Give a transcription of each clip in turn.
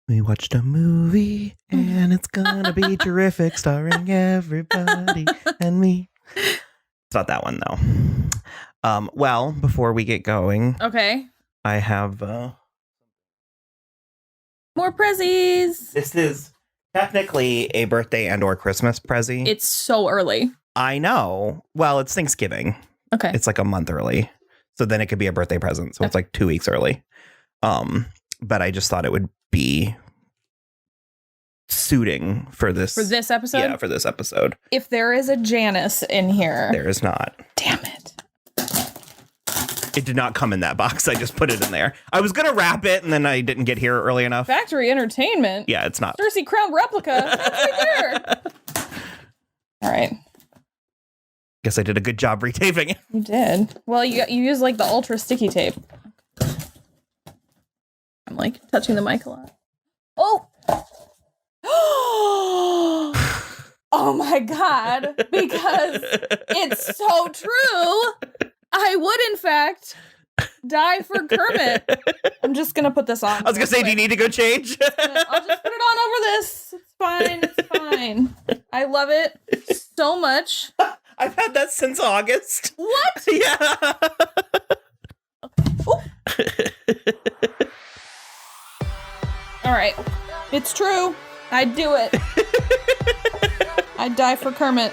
We watched a movie and it's gonna be terrific, starring everybody and me. It's not that one though. Well, before we get going, okay, I have more prezzies. This is technically a birthday and or Christmas prezzy. It's so early. I know. Well, it's Thanksgiving. Okay, It's like a month early, so then it could be a birthday present. So it's like 2 weeks early. But I just thought it would be suiting for this episode. Yeah, for this episode. If there is a Janice in here, There is not. damn it. It did not come in that box. I just put it in there. I was gonna wrap it, and then I didn't get here early enough. Factory Entertainment. Yeah, it's not. Cersei Crown replica. That's right there. All right. Guess I did a good job retaping it. You did. Well, you use like the ultra sticky tape. I'm like touching the mic a lot. Oh. Oh my God. Because it's so true. I would, in fact, die for Kermit. I'm just going to put this on. I was gonna say, do you need to go change? I'll just put it on over this. It's fine. It's fine. I love it so much. I've had that since August. What? Yeah. All right. It's true. I'd do it. I'd die for Kermit.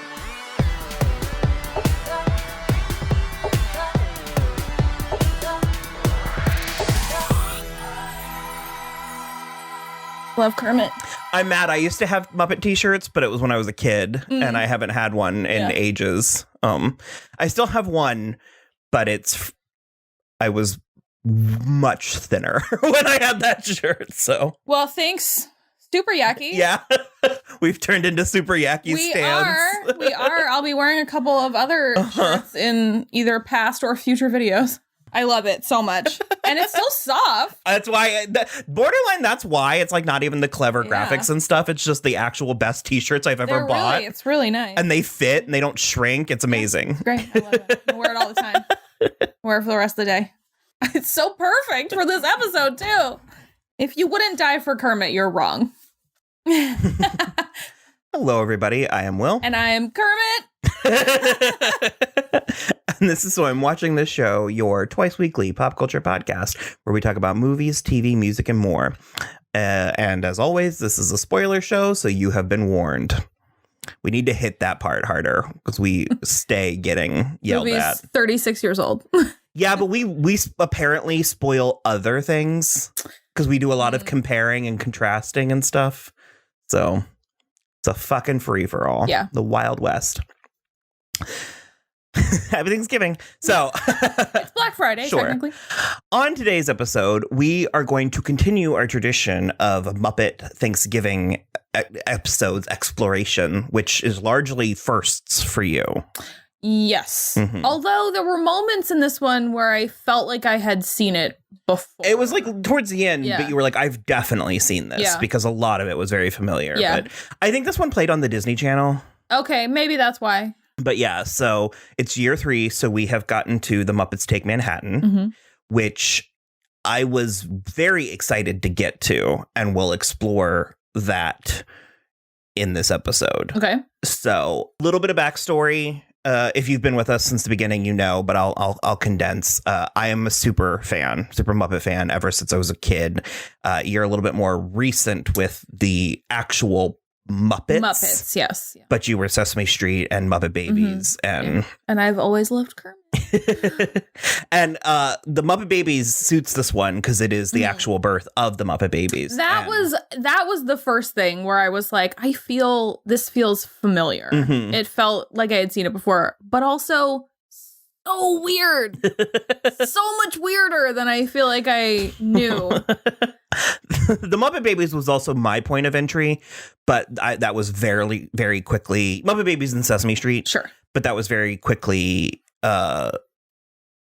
Love Kermit. I'm mad. I used to have Muppet t-shirts, but it was when I was a kid, and I haven't had one in ages. I still have one, but I was much thinner when I had that shirt. So, well, thanks, Super Yaki. yeah, we've turned into Super Yaki stands. We are. I'll be wearing a couple of other shirts in either past or future videos. I love it so much. And it's so soft. That's why, borderline, that's why it's like not even the clever graphics and stuff. It's just the actual best t-shirts I've ever bought. It's really nice. And they fit and they don't shrink. It's amazing. It's great. I love it. I wear it all the time. Wear it for the rest of the day. It's so perfect for this episode, too. If you wouldn't die for Kermit, you're wrong. Hello, everybody. I am Will. And I am Kermit. And this is So I'm Watching This Show, your twice weekly pop culture podcast where we talk about movies, TV, music, and more. And as always, this is a spoiler show, so you have been warned. We need to hit that part harder because we stay getting yelled at. 36 years old. Yeah, but we apparently spoil other things because we do a lot of comparing and contrasting and stuff. So it's a fucking free-for-all. Yeah. The Wild West. Happy Thanksgiving. So it's Black Friday, technically. On today's episode, we are going to continue our tradition of Muppet Thanksgiving episodes exploration, which is largely firsts for you. Yes. Mm-hmm. Although there were moments in this one where I felt like I had seen it before. It was like towards the end, but you were like, I've definitely seen this because a lot of it was very familiar. Yeah. But I think this one played on the Disney Channel. Okay, maybe that's why. But yeah, so it's year 3. So we have gotten to the Muppets Take Manhattan, which I was very excited to get to, and we'll explore that in this episode. Okay. So a little bit of backstory. If you've been with us since the beginning, you know, but I'll condense. I am a super Muppet fan ever since I was a kid. You're a little bit more recent with the actual Muppets, yes. Yeah. But you were Sesame Street and Muppet Babies, and I've always loved Kermit. And the Muppet Babies suits this one because it is the actual birth of the Muppet Babies. That was the first thing where I was like, I feel this feels familiar. It felt like I had seen it before, but also so weird. So much weirder than I feel like I knew. The Muppet Babies was also my point of entry, but that was very, very quickly Muppet Babies and Sesame Street. Sure. But that was very quickly, I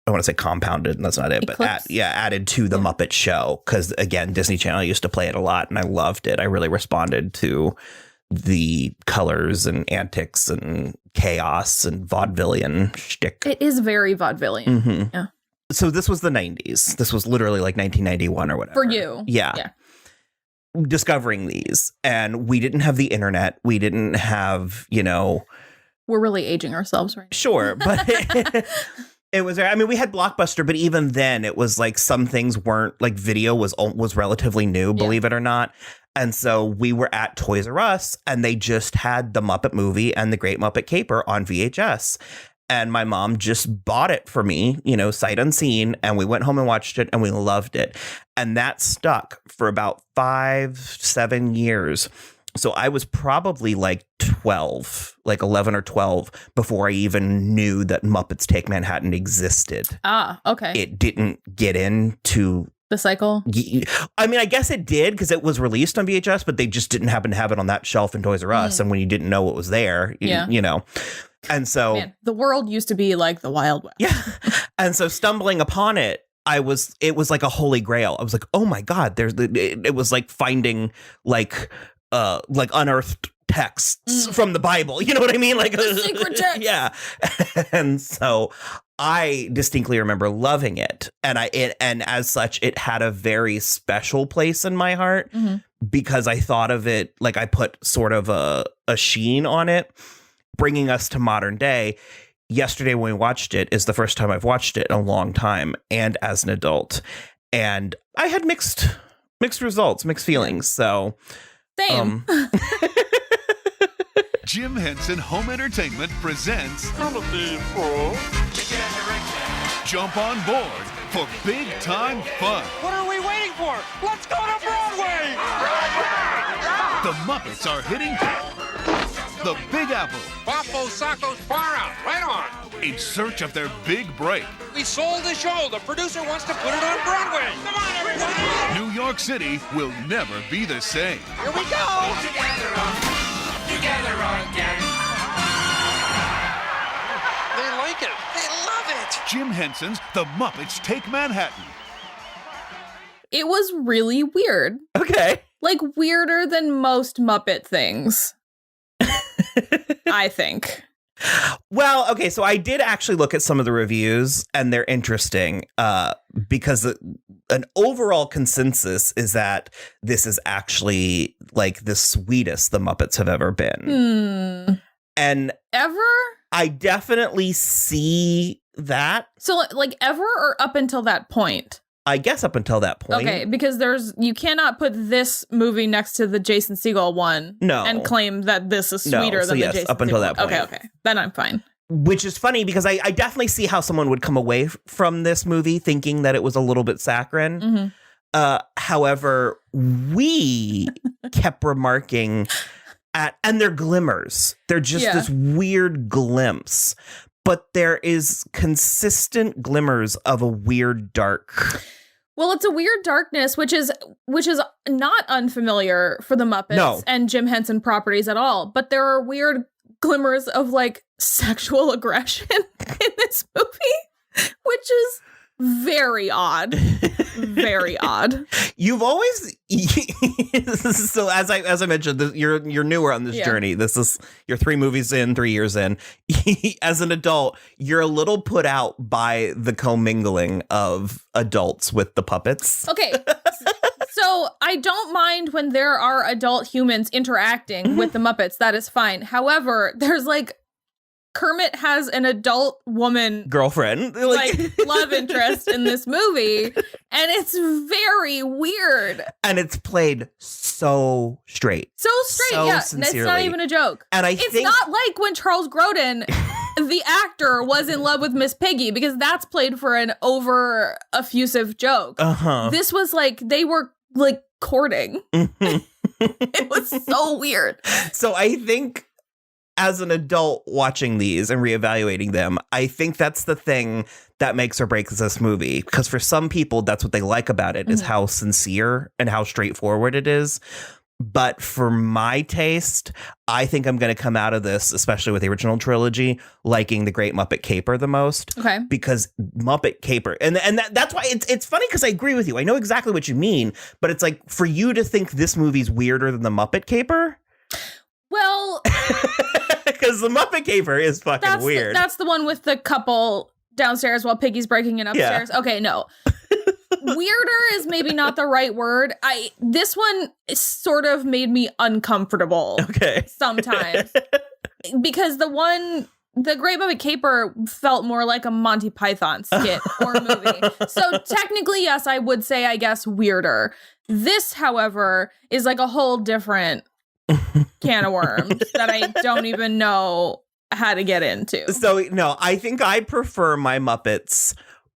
want to say compounded, and that's not it, but added to the Muppet Show. Because again, Disney Channel used to play it a lot, and I loved it. I really responded to the colors and antics and chaos and vaudevillian shtick. It is very vaudevillian. Yeah. So this was the 90s. This was literally like 1991 or whatever. For you. Yeah. discovering these, and we didn't have the internet. We didn't have, we're really aging ourselves right now. Sure, but it was, I mean, we had Blockbuster, but even then it was like some things weren't, like video was relatively new, believe it or not. And so we were at Toys R Us and they just had the Muppet movie and the Great Muppet Caper on VHS. And my mom just bought it for me, sight unseen. And we went home and watched it and we loved it. And that stuck for about 5-7 years. So I was probably like 12, like 11 or 12 before I even knew that Muppets Take Manhattan existed. Ah, okay. It didn't get into the cycle. I mean, I guess it did because it was released on VHS, but they just didn't happen to have it on that shelf in Toys R Us. And when you didn't know what was there, And so the world used to be like the Wild West. Yeah. And so stumbling upon it, it was like a holy grail. I was like, oh my God, it was like finding like unearthed texts from the Bible. You know what I mean? Like the secret text. Yeah. And so I distinctly remember loving it. And as such, it had a very special place in my heart because I thought of it like I put sort of a sheen on it, bringing us to modern day. Yesterday when we watched it is the first time I've watched it in a long time and as an adult. And I had mixed results, mixed feelings. So same. Jim Henson Home Entertainment presents Jump on board for big time fun. What are we waiting for? Let's go to Broadway! The Muppets are hitting the Big Apple. Waffle Sacco's far out. Right on. In search of their big break. We sold the show. The producer wants to put it on Broadway. Come on, everybody. New York City will never be the same. Here we go. Together again. They like it. They love it. Jim Henson's The Muppets Take Manhattan. It was really weird. Okay. Like weirder than most Muppet things. I think. Well, okay, so I did actually look at some of the reviews, and they're interesting because an overall consensus is that this is actually like the sweetest the Muppets have ever been. And ever? I definitely see that. So like ever or up until that point? I guess up until that point. Okay, because you cannot put this movie next to the Jason Segel one and claim that this is sweeter than the Jason up until Segel that point. Okay. Then I'm fine. Which is funny because I definitely see how someone would come away from this movie thinking that it was a little bit saccharine. However, we kept remarking and they're glimmers. They're just this weird glimpse. But there is consistent glimmers of a weird dark. Well, it's a weird darkness, which is not unfamiliar for the Muppets and Jim Henson properties at all. But there are weird glimmers of like sexual aggression in this movie, which is very odd. Very odd. You've always so as I mentioned, you're newer on this journey. This is you're 3 movies in, 3 years in. As an adult, you're a little put out by the commingling of adults with the puppets. Okay. So I don't mind when there are adult humans interacting with the Muppets. That is fine. However, there's like Kermit has an adult woman girlfriend, like love interest in this movie, and it's very weird. And it's played so straight. So sincerely. It's not even a joke. And it's not like when Charles Grodin, the actor, was in love with Ms Piggy, because that's played for an over effusive joke. This was like they were like courting. It was so weird. So I think as an adult watching these and reevaluating them, I think that's the thing that makes or breaks this movie. Because for some people, that's what they like about it, is how sincere and how straightforward it is. But for my taste, I think I'm going to come out of this, especially with the original trilogy, liking the Great Muppet Caper the most. Okay. Because Muppet Caper, and that's why it's funny, because I agree with you. I know exactly what you mean, but it's like for you to think this movie's weirder than the Muppet Caper. Well, because the Muppet Caper is fucking weird. That's the one with the couple downstairs while Piggy's breaking it upstairs. Yeah. Okay, no. weirder is maybe not the right word. This one sort of made me uncomfortable. Okay. Sometimes. Because the Great Muppet Caper felt more like a Monty Python skit or movie. So technically, yes, I would say, I guess, weirder. This, however, is like a whole different can of worms that I don't even know how to get into. So, no, I think I prefer my Muppets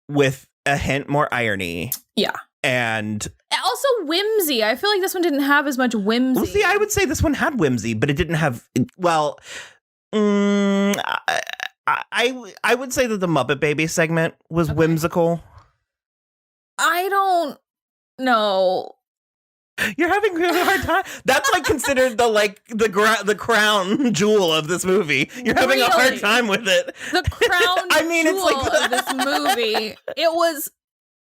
with a hint more irony. Yeah. And also whimsy. I feel like this one didn't have as much whimsy. Well, see, I would say this one had whimsy, but it didn't have, well, I would say that the Muppet Baby segment was whimsical. I don't know. You're having a really hard time. That's like considered the crown jewel of this movie. You're having a hard time with it. The crown jewel of this movie.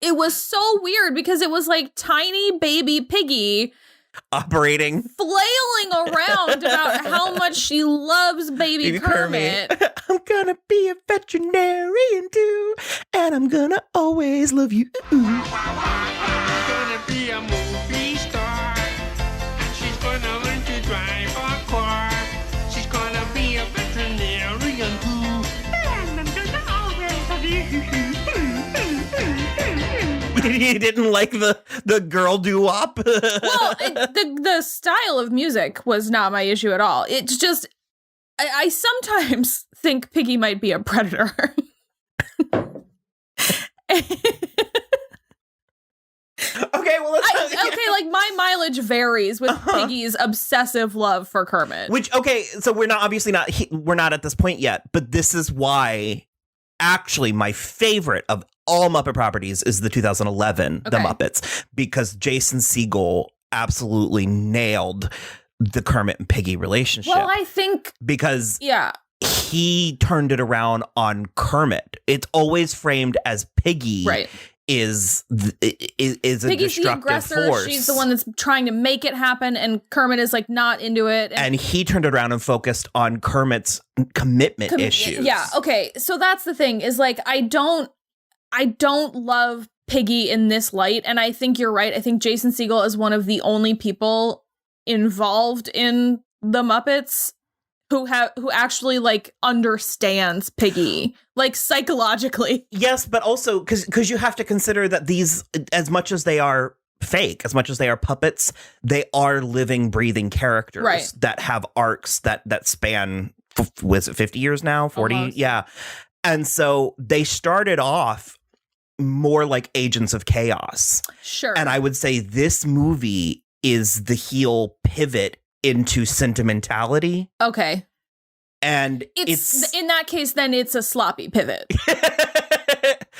It was so weird because it was like tiny baby Piggy operating, flailing around about how much she loves baby Kermit. I'm gonna be a veterinarian too, and I'm gonna always love you. Gonna be a movie star. She's gonna learn to drive a car. She's gonna be a veterinarian too, and I'm gonna always love you. You didn't like the girl doo-wop? Well, the style of music was not my issue at all. It's just, I sometimes think Piggy might be a predator. Okay, well, like my mileage varies with Piggy's obsessive love for Kermit. Which, okay, so we're not at this point yet, but this is why actually my favorite of all Muppet properties is the 2011 The Muppets, because Jason Segel absolutely nailed the Kermit and Piggy relationship. Well, I think because he turned it around on Kermit. It's always framed as Piggy is a Piggy's destructive the aggressor. force. She's the one that's trying to make it happen, and Kermit is like not into it. And he turned it around and focused on Kermit's commitment issues. Yeah. Okay. So that's the thing is like I don't love Piggy in this light, and I think you're right. I think Jason Segel is one of the only people involved in the Muppets who actually like understands Piggy, like psychologically. Yes, but also because you have to consider that these, as much as they are fake, as much as they are puppets, they are living, breathing characters that have arcs that span, was it 50 years now? 40? Almost. Yeah. And so they started off more like agents of chaos. Sure. And I would say this movie is the heel pivot into sentimentality. Okay. And it's in that case, then it's a sloppy pivot.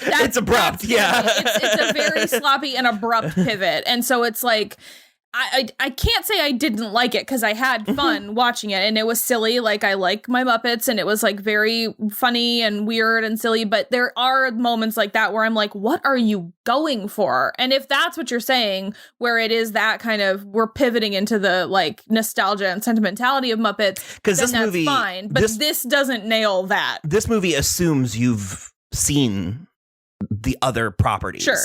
It's abrupt. Yeah. It's a very sloppy and abrupt pivot. And so it's like, I can't say I didn't like it because I had fun watching it and it was silly. Like I like my Muppets and it was like very funny and weird and silly. But there are moments like that where I'm like, what are you going for? And if that's what you're saying, where it is that kind of we're pivoting into the like nostalgia and sentimentality of Muppets, because this movie, that's fine. But this doesn't nail that. This movie assumes you've seen the other properties. Sure.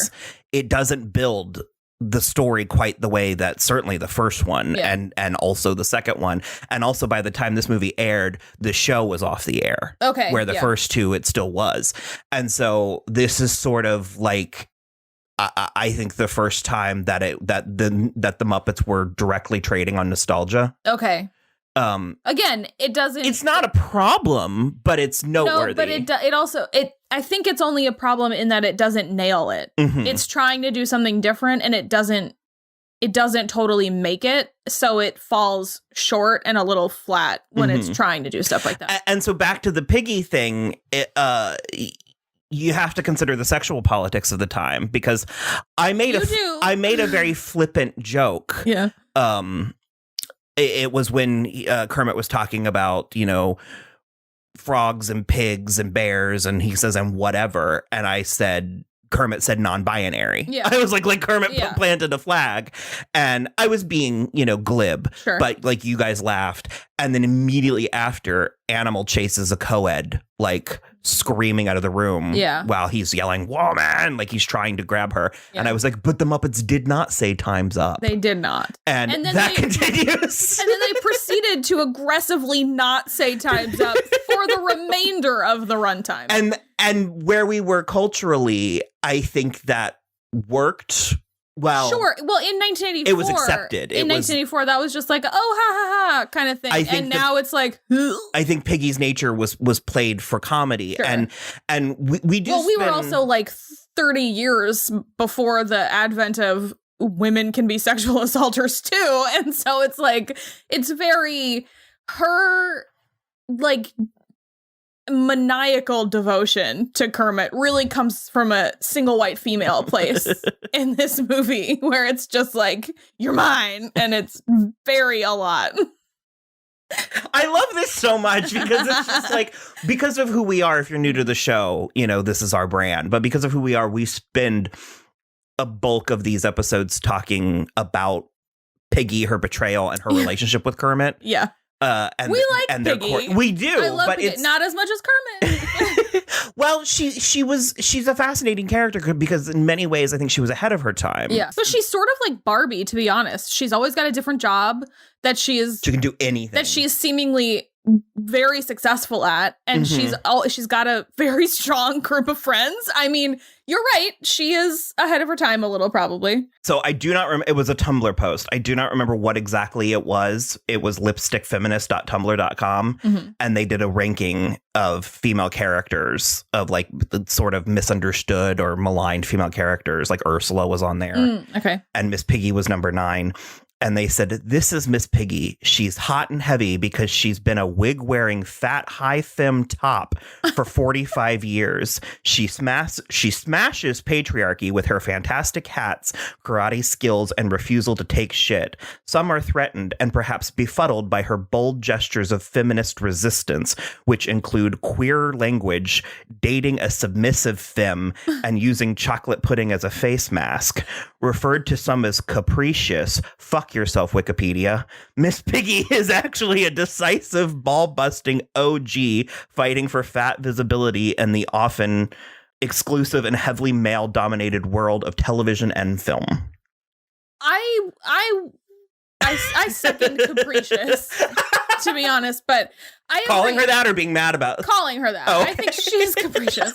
It doesn't build the story quite the way that certainly the first one and also the second one. And also by the time this movie aired, the show was off the air. Okay. Where the first two, it still was. And so this is sort of like, I think the first time that the Muppets were directly trading on nostalgia. Okay. Again, it doesn't. It's not a problem, but it's noteworthy. No, but it also I think it's only a problem in that it doesn't nail it. Mm-hmm. It's trying to do something different, and it doesn't totally make it. So it falls short and a little flat when it's trying to do stuff like that. And so back to the Piggy thing, you have to consider the sexual politics of the time, because I made a very flippant joke. Yeah. It was when Kermit was talking about, frogs and pigs and bears, and he says, and whatever. And I said, Kermit said non-binary. Yeah. I was like Kermit planted a flag. And I was being, glib. Sure. But like you guys laughed. And then immediately after, Animal chases a co-ed, like screaming out of the room while he's yelling, woman, like he's trying to grab her. Yeah. And I was like, but the Muppets did not say time's up. They did not. And then that continues. And then they proceeded to aggressively not say time's up for the remainder of the runtime. And where we were culturally, I think that worked. Well, sure. Well, in 1984, it was accepted. In 1984, that was just like, oh, ha, ha, ha, kind of thing. And now it's like, I think Piggy's nature was played for comedy, sure. and we do. Well, we were also like 30 years before the advent of women can be sexual assaulters too, and so it's like it's very her like maniacal devotion to Kermit really comes from a single white female place in this movie where it's just like, you're mine, and it's very a lot. I love this so much because it's just like, because of who we are, if you're new to the show, you know, this is our brand, but because of who we are, we spend a bulk of these episodes talking about Piggy, her betrayal, and her relationship with Kermit. Yeah. And we like Piggy. We do. I love but Piggy. It's not as much as Kermit. Well, she's a fascinating character because in many ways I think she was ahead of her time. Yeah. But she's sort of like Barbie, to be honest. She's always got a different job that she can do anything. That she is seemingly very successful at, and she's got a very strong group of friends. I mean, you're right, she is ahead of her time a little, probably. So I do not remember. It was a Tumblr post. I do not remember what exactly it was. It was lipstickfeminist.tumblr.com, and they did a ranking of female characters, of like the sort of misunderstood or maligned female characters. Like Ursula was on there, okay, and Ms Piggy was number 9. And they said, this is Ms Piggy. She's hot and heavy because she's been a wig-wearing fat high femme top for 45 years. She smashes patriarchy with her fantastic hats, karate skills, and refusal to take shit. Some are threatened and perhaps befuddled by her bold gestures of feminist resistance, which include queer language, dating a submissive femme, and using chocolate pudding as a face mask. Referred to some as capricious, fuck yourself, Wikipedia. Ms Piggy is actually a decisive, ball-busting OG fighting for fat visibility in the often exclusive and heavily male-dominated world of television and film. I second capricious, to be honest, but I agree. Calling her that or being mad about it? Calling her that. Oh, okay. I think she's capricious.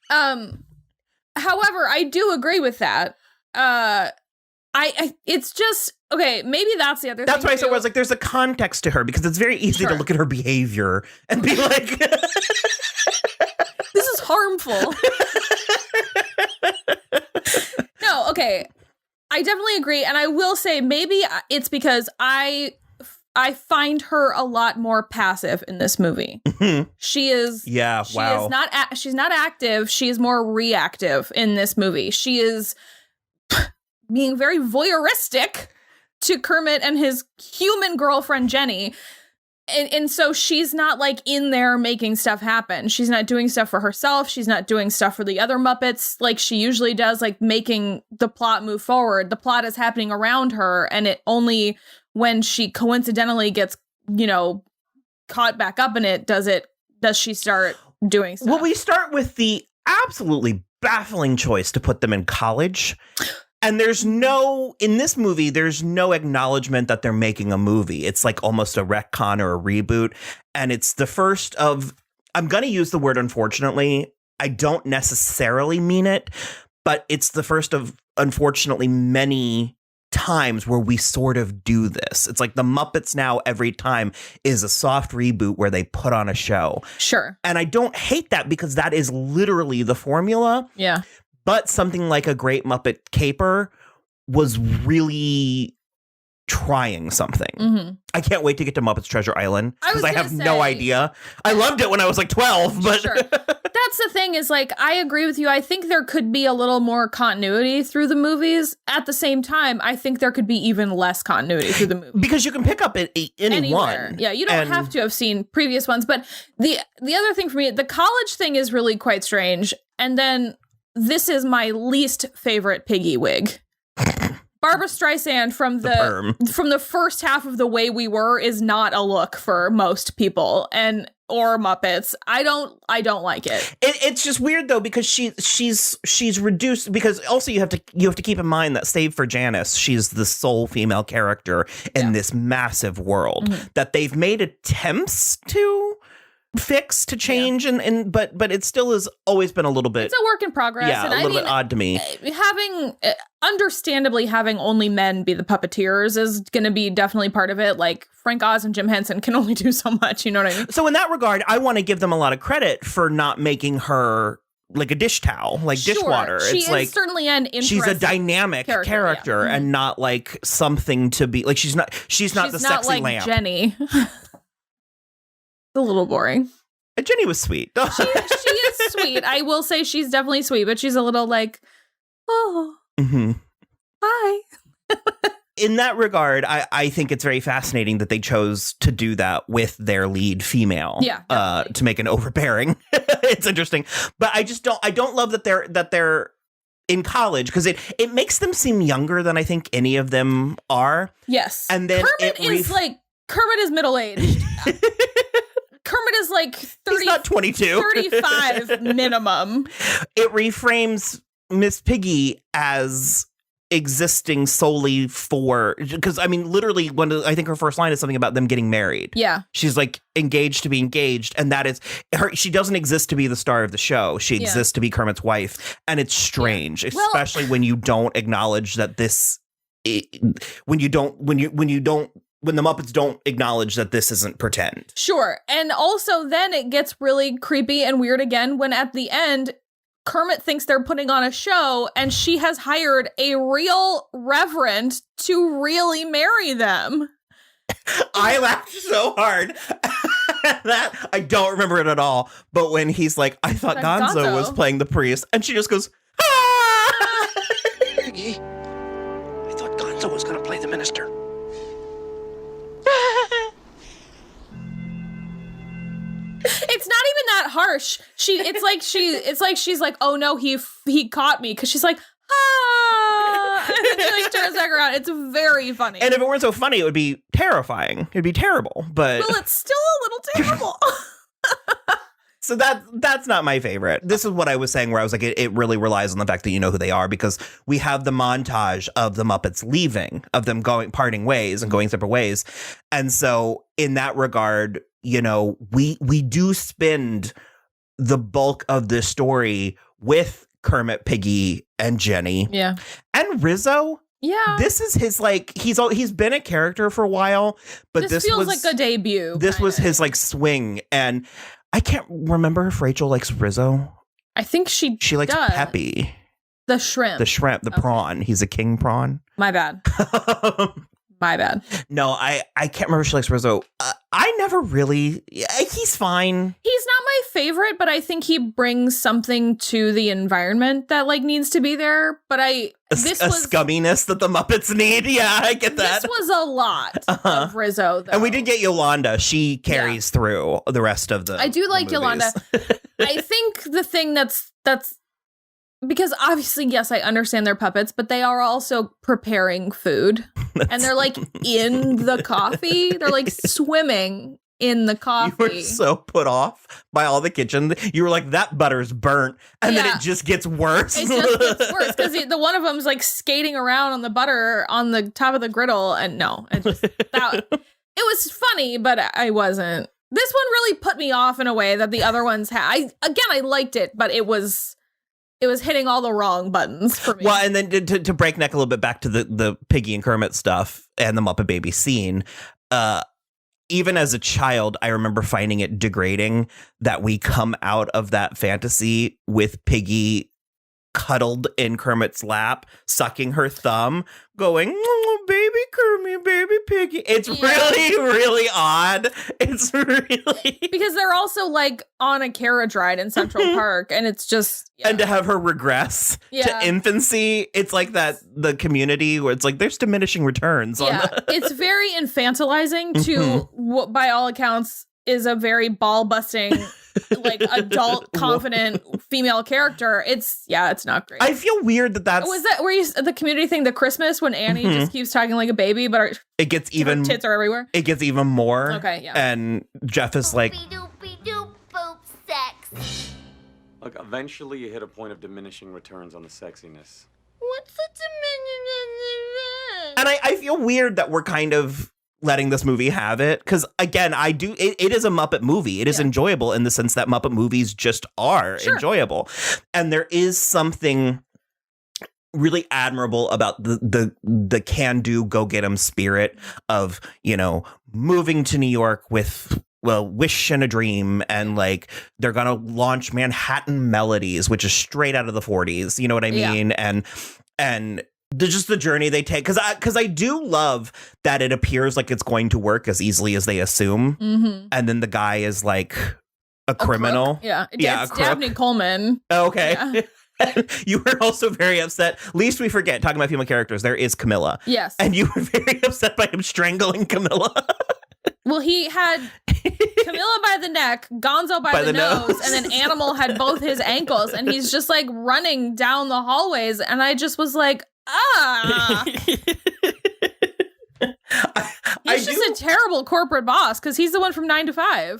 However, I do agree with that. It's just, okay, maybe that's the other thing. That's why I said, I was like, there's a context to her, because it's very easy to look at her behavior and be like, this is harmful. No, okay. I definitely agree. And I will say maybe it's because I find her a lot more passive in this movie. She is. Yeah, wow. She's not active. She is more reactive in this movie. She is being very voyeuristic to Kermit and his human girlfriend, Jenny. And so she's not like in there making stuff happen. She's not doing stuff for herself. She's not doing stuff for the other Muppets like she usually does, like making the plot move forward. The plot is happening around her, and it only when she coincidentally gets, caught back up in it does she start doing stuff. Well, we start with the absolutely baffling choice to put them in college. And in this movie, there's no acknowledgement that they're making a movie. It's like almost a retcon or a reboot. And it's the first of, I'm going to use the word unfortunately. I don't necessarily mean it, but it's the first of, unfortunately, many times where we sort of do this. It's like the Muppets now every time is a soft reboot where they put on a show. Sure. And I don't hate that because that is literally the formula. Yeah. But something like A Great Muppet Caper was really trying something. Mm-hmm. I can't wait to get to Muppets Treasure Island because I have no idea. I loved it when I was like 12. But sure. That's the thing is, like, I agree with you. I think there could be a little more continuity through the movies. At the same time, I think there could be even less continuity through the movie. Because you can pick up any one. Yeah, you don't have to have seen previous ones. But the other thing for me, the college thing is really quite strange. And then this is my least favorite Piggy wig. Barbara Streisand from the first half of The Way We Were is not a look for most people or Muppets. I don't like it. It's just weird though, because she's reduced, because also you have to keep in mind that save for Janice, she's the sole female character in this massive world that they've made attempts to fix, to change, but it still has always been a little bit, it's a work in progress. Yeah, and a little bit odd to me. Understandably, having only men be the puppeteers is going to be definitely part of it. Like Frank Oz and Jim Henson can only do so much. You know what I mean? So in that regard, I want to give them a lot of credit for not making her like a dish towel, like dishwater. She is like, certainly an interesting she's a dynamic character and not like something to be like. She's not the sexy like lamp. Jenny. A little boring. Jenny was sweet. She is sweet. I will say she's definitely sweet, but she's a little like, oh, hi. In that regard, I think it's very fascinating that they chose to do that with their lead female. Yeah, to make an overbearing. It's interesting, but I don't love that they're in college, because it makes them seem younger than I think any of them are. Yes, and then Kermit is middle aged. Kermit is like 30, he's not 22. 35 minimum. It reframes Ms. Piggy as existing solely for, because I mean, literally, I think her first line is something about them getting married. Yeah. She's like engaged to be engaged, and that is her. She doesn't exist to be the star of the show. She exists to be Kermit's wife, and it's strange, especially when you don't acknowledge that this, when the Muppets don't acknowledge that this isn't pretend. Sure. And also then it gets really creepy and weird again when at the end, Kermit thinks they're putting on a show and she has hired a real reverend to really marry them. I laughed so hard. That I don't remember it at all. But when he's like, I thought Gonzo was playing the priest, and she just goes, ah! Piggy, I thought Gonzo was going to play the minister. It's not even that harsh. It's like she's like, oh no, he caught me, because she's like, ah, and then she like turns back around. It's very funny. And if it weren't so funny, it would be terrifying. It'd be terrible. But well, it's still a little terrible. So that's not my favorite. This is what I was saying, where I was like, it really relies on the fact that you know who they are, because we have the montage of the Muppets leaving, of them parting ways and going separate ways. And so in that regard, you know, we do spend the bulk of this story with Kermit, Piggy, and Jenny. Yeah. And Rizzo. Yeah. This is his, like, he's been a character for a while, but this feels was like a debut. This was his like swing, and I can't remember if Rachel likes Rizzo. I think she likes does. Peppy. The shrimp. The prawn. He's a king prawn. My bad. My bad. No, I can't remember if she likes Rizzo. I never really. He's fine. He's not my favorite, but I think he brings something to the environment that like needs to be there. But this was scumminess that the Muppets need. Yeah, I get that. This was a lot of Rizzo, though. And we did get Yolanda. She carries through the rest of the. I do like Yolanda. I think the thing that's because obviously, yes, I understand they're puppets, but they are also preparing food. And they're like in the coffee. They're like swimming in the coffee. You were so put off by all the kitchen. You were like, that butter's burnt. And then it just gets worse. It just gets worse because the one of them's like skating around on the butter on the top of the griddle. And no, it was funny, but I wasn't. This one really put me off in a way that the other ones had. I liked it, but it was hitting all the wrong buttons for me. Well, and then to break neck a little bit back to the Piggy and Kermit stuff and the Muppet Baby scene, even as a child, I remember finding it degrading that we come out of that fantasy with Piggy cuddled in Kermit's lap, sucking her thumb, going, oh, baby Kermit, baby Piggy. It's really, really odd. It's really... Because they're also, like, on a carriage ride in Central Park, and it's just... Yeah. And to have her regress to infancy, it's like that, the Community, where it's like, there's diminishing returns. Yeah, it's very infantilizing to, by all accounts, is a very ball-busting, like, adult, confident female character. It's not great. I feel weird that's... Was that where you the Community thing, the Christmas, when Annie just keeps talking like a baby, but it gets even... her tits are everywhere? It gets even more. Okay, yeah. And Jeff is like... Doop-doop boop sex. Look, eventually you hit a point of diminishing returns on the sexiness. What's the diminishing? And I feel weird that we're kind of letting this movie have it. Because, again, it is a Muppet movie. It is enjoyable in the sense that Muppet movies just are enjoyable. And there is something really admirable about the can-do, go-get-'em spirit of, you know, moving to New York with... well, wish and a dream, and like they're gonna launch Manhattan Melodies, which is straight out of the 40s. You know what I mean? Yeah. And just the journey they take, because I do love that it appears like it's going to work as easily as they assume, and then the guy is like a criminal. It's Dabney Coleman. Oh, okay. Yeah. You were also very upset. Least we forget, talking about female characters, there is Camilla. Yes. And you were very upset by him strangling Camilla. Well, he had Camilla by the neck, Gonzo by the nose, and then Animal had both his ankles, and he's just like running down the hallways, and I just was like, He's just a terrible corporate boss because he's the one from 9 to 5.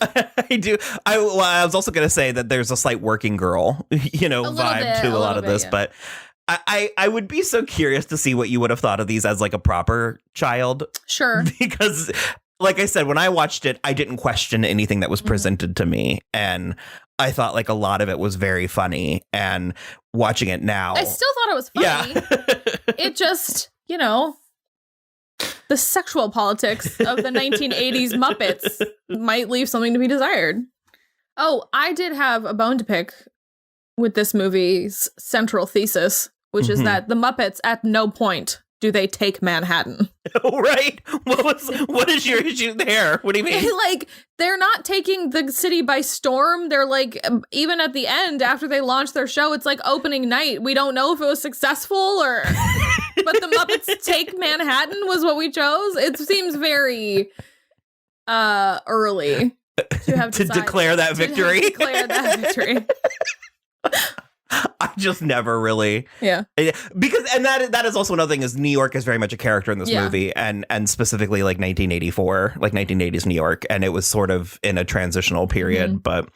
I do. I was also going to say that there's a slight working girl, vibe to a lot of this, but I would be so curious to see what you would have thought of these as like a proper child. Sure. Because like I said, when I watched it, I didn't question anything that was presented to me. And I thought like a lot of it was very funny. And watching it now, I still thought it was funny. Yeah. It just, the sexual politics of the 1980s Muppets might leave something to be desired. Oh, I did have a bone to pick with this movie's central thesis, which is that the Muppets at no point do they take Manhattan. Oh, right. What is your issue there? What do you mean? Like, they're not taking the city by storm. They're like, even at the end, after they launch their show, it's like opening night. We don't know if it was successful or... But the Muppets Take Manhattan was what we chose. It seems very early to have to declare that victory. I just never really, because that is also another thing is New York is very much a character in this movie, and specifically like 1984, like 1980s New York, and it was sort of in a transitional period. But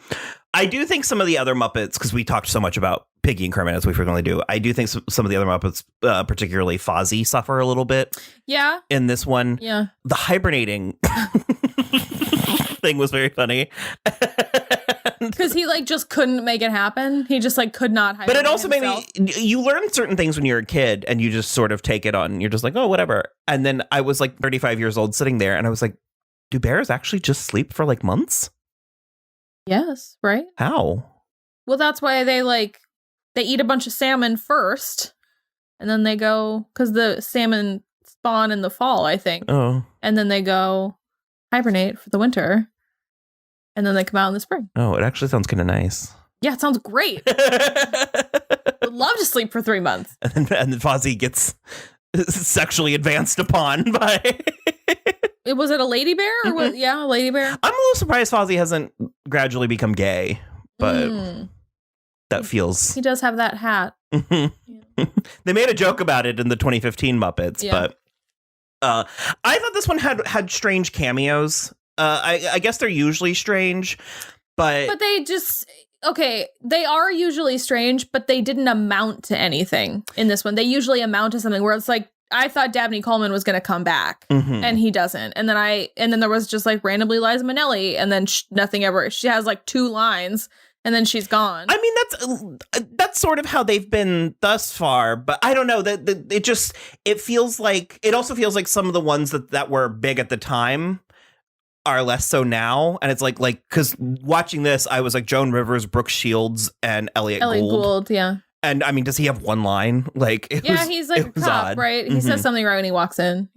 I do think some of the other Muppets, because we talked so much about Piggy and Kermit as we frequently do, I do think some of the other Muppets, particularly Fozzie, suffer a little bit. Yeah, in this one, the hibernating thing was very funny. Because he like just couldn't make it happen. He just like could not hibernate. But it also himself. made me, you learn certain things when you're a kid and you just sort of take it on. You're just like, oh, whatever. And then I was like 35 years old sitting there and I was like, do bears actually just sleep for like months? Yes, right? How? Well, that's why they eat a bunch of salmon first and then they go, because the salmon spawn in the fall, I think. Oh. And then they go hibernate for the winter. And then they come out in the spring. Oh, it actually sounds kind of nice. Yeah, it sounds great. Would love to sleep for 3 months. And then Fozzie gets sexually advanced upon by... Was it a lady bear? Or a lady bear. I'm a little surprised Fozzie hasn't gradually become gay, but that feels... He does have that hat. They made a joke about it in the 2015 Muppets, but I thought this one had strange cameos. I guess they're usually strange, but they just they are usually strange, but they didn't amount to anything in this one. They usually amount to something where it's like, I thought Dabney Coleman was going to come back and he doesn't. And then there was just like randomly Liza Minnelli and then nothing ever. She has like 2 lines and then she's gone. I mean, that's sort of how they've been thus far, but I don't know that it feels like, it also feels like some of the ones that were big at the time are less so now. And it's like, because watching this, I was like Joan Rivers, Brooke Shields, and Elliot Gould. Yeah. And I mean, does he have one line? Like, he's like a cop, odd. Right? He says something right when he walks in.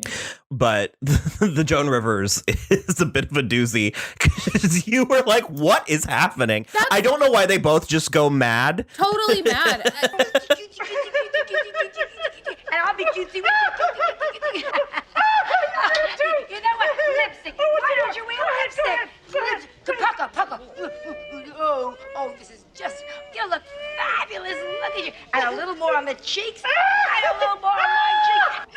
But the Joan Rivers is a bit of a doozy because you were like, what is happening? I don't know why they both just go mad. Totally mad. And I'll be cutesy with you. You know what? Lipstick. Why don't you wear lipstick? cheeks? I a little more on my cheeks.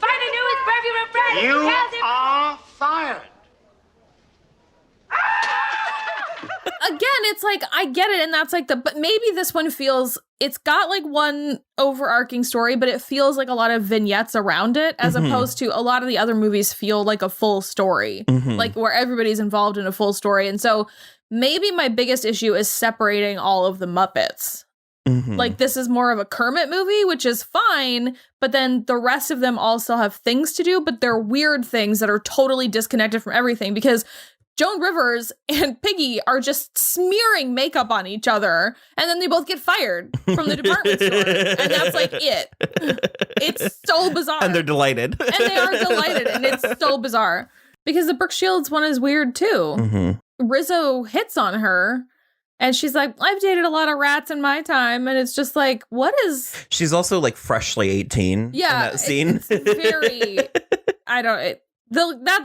Find a new perfume and friend. You are fired. Again, it's like, I get it, and that's like but maybe this one feels, it's got like one overarching story, but it feels like a lot of vignettes around it, as opposed to a lot of the other movies feel like a full story, like where everybody's involved in a full story. And so maybe my biggest issue is separating all of the Muppets. Like, this is more of a Kermit movie, which is fine, but then the rest of them all still have things to do, but they're weird things that are totally disconnected from everything, because Joan Rivers and Piggy are just smearing makeup on each other, and then they both get fired from the department store. And that's like it. It's so bizarre. And they're delighted. And they are delighted, and it's so bizarre. Because the Brooke Shields one is weird, too. Rizzo hits on her, and she's like, I've dated a lot of rats in my time. And it's just like, what is... She's also like freshly 18 in that scene. It's very... I don't...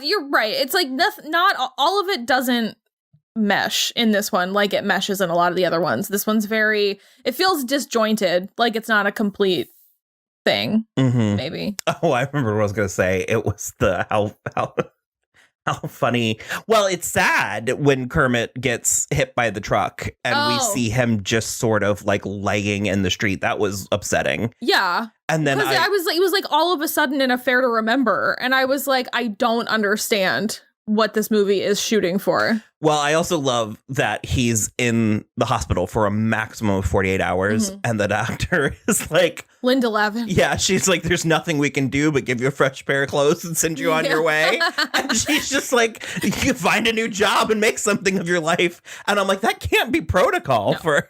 you're right. It's like not all of it doesn't mesh in this one like it meshes in a lot of the other ones. This one's it feels disjointed, like it's not a complete thing. Maybe. Oh, I remember what I was going to say. It was the how funny. Well, it's sad when Kermit gets hit by the truck and we see him just sort of like laying in the street. That was upsetting. Yeah. And then I was like, it was like all of a sudden in Affair to Remember. And I was like, I don't understand what this movie is shooting for. Well, I also love that he's in the hospital for a maximum of 48 hours. And the doctor is like... Linda Lavin. Yeah, she's like, there's nothing we can do but give you a fresh pair of clothes and send you on your way. And she's just like, you can find a new job and make something of your life. And I'm like, that can't be protocol for...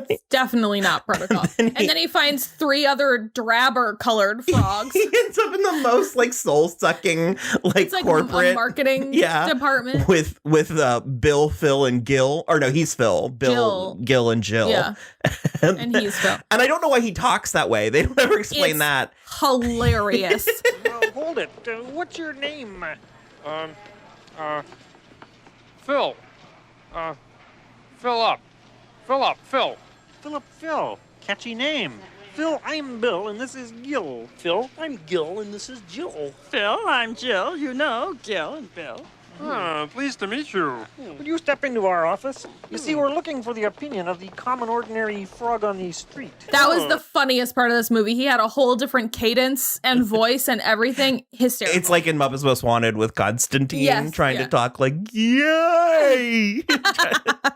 It's definitely not protocol. And then he finds 3 other drabber colored frogs. He ends up in the most like soul-sucking like corporate a marketing department with Bill, Phil, and Gil. Or no, he's Phil. Bill, Gil, and Jill. Yeah. And he's Phil. And I don't know why he talks that way. They don't ever explain that. Hilarious. Hold it. What's your name? Phil. Phil. Phil. Catchy name. Phil, I'm Bill, and this is Gil. Phil, I'm Gil, and this is Jill. Phil, I'm Jill. You know Gil and Bill. Pleased to meet you. Would you step into our office? You see, we're looking for the opinion of the common ordinary frog on the street. That was the funniest part of this movie. He had a whole different cadence and voice and everything. Hysterical. It's like in Muppets Most Wanted with Constantine trying to talk like, yay!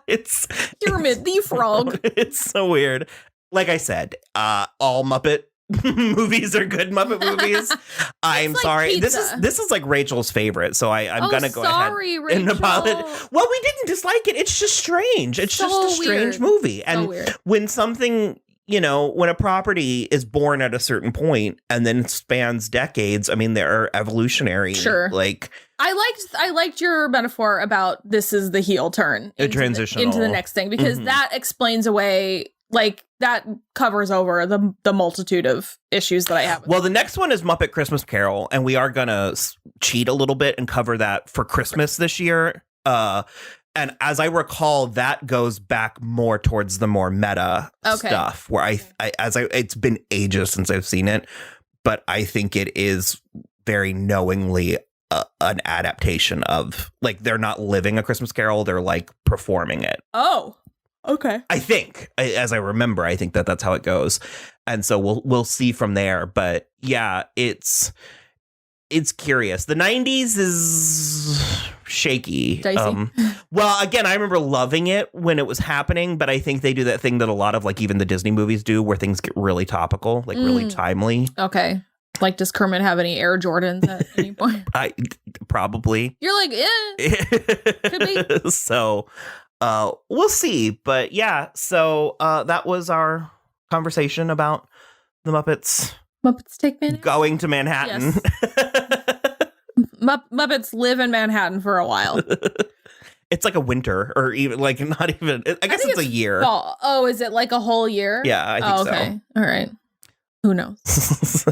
It's Kermit the Frog. It's so weird. Like I said, all Muppet movies are good Muppet movies. I'm like sorry. pizza. This is like Rachel's favorite, so I'm gonna go sorry, ahead Rachel. and apologize. Well, we didn't dislike it. It's just strange. It's So just a strange weird. movie. So And weird. when something, when a property is born at a certain point and then spans decades, I mean, there are evolutionary. Sure. Like I liked your metaphor about this is the heel turn. transitional into the next thing, because that explains away. Like, that covers over the multitude of issues that I have. Well, the next one is Muppet Christmas Carol, and we are going to cheat a little bit and cover that for Christmas this year. And as I recall, that goes back more towards the more meta stuff, where it's been ages since I've seen it, but I think it is very knowingly an adaptation of, like, they're not living A Christmas Carol, they're like performing it. Oh. Okay. I think, as I remember, I think that's how it goes. And so we'll see from there. But yeah, it's curious. The 90s is shaky. Dicey. Well, again, I remember loving it when it was happening, but I think they do that thing that a lot of like even the Disney movies do, where things get really topical, like really timely. Okay. Like, does Kermit have any Air Jordans at any point? Probably. You're like, could be. So we'll see. But yeah, so that was our conversation about the Muppets Take Manhattan. Going to Manhattan. Yes. Muppets live in Manhattan for a while. It's like a winter, or even like not even. I guess it's a year. Fall. Oh, is it like a whole year? Yeah, I think okay. All right. Who knows?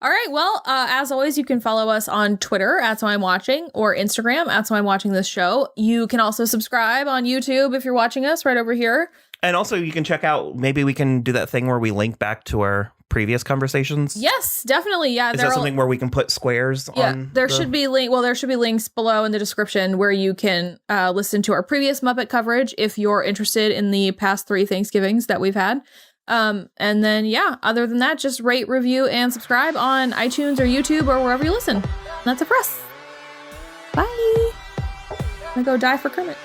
All right. Well, as always, you can follow us on Twitter at So I'm Watching or Instagram at So I'm Watching This Show. You can also subscribe on YouTube if you're watching us right over here. And also you can check out, maybe we can do that thing where we link back to our previous conversations. Yes, definitely. Yeah. Is that something where we can put squares on? There should be links below in the description where you can listen to our previous Muppet coverage if you're interested in the past 3 Thanksgivings that we've had. And then, other than that, just rate, review, and subscribe on iTunes or YouTube or wherever you listen. That's it for us. Bye. I'm gonna go die for Kermit.